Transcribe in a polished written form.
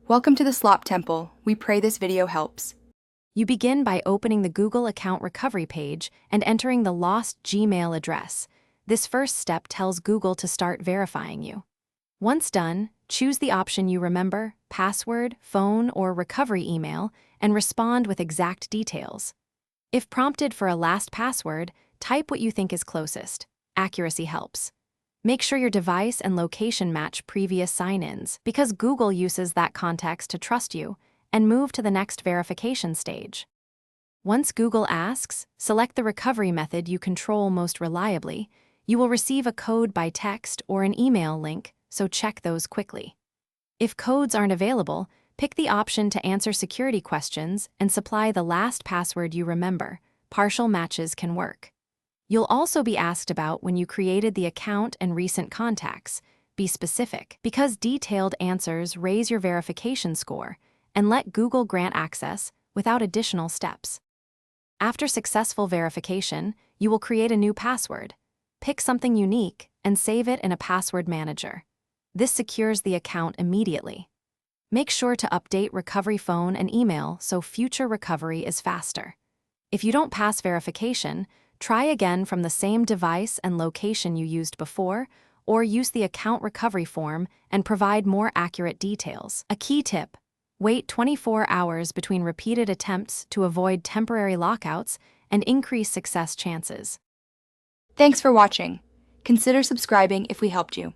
Welcome to the Slop Temple. We pray this video helps. You begin by opening the Google account recovery page and entering the lost Gmail address. This first step tells Google to start verifying you. Once done, choose the option you remember, password, phone, or recovery email, and respond with exact details. If prompted for a last password, type what you think is closest. Accuracy helps. Make sure your device and location match previous sign-ins, because Google uses that context to trust you, and move to the next verification stage. Once Google asks, select the recovery method you control most reliably. You will receive a code by text or an email link, so check those quickly. If codes aren't available, pick the option to answer security questions and supply the last password you remember. Partial matches can work. You'll also be asked about when you created the account and recent contacts. Be specific, because detailed answers raise your verification score and let Google grant access without additional steps. After successful verification, you will create a new password. Pick something unique and save it in a password manager. This secures the account immediately. Make sure to update recovery phone and email so future recovery is faster. If you don't pass verification, try again from the same device and location you used before, or use the account recovery form and provide more accurate details. A key tip: wait 24 hours between repeated attempts to avoid temporary lockouts and increase success chances. Thanks for watching. Consider subscribing if we helped you.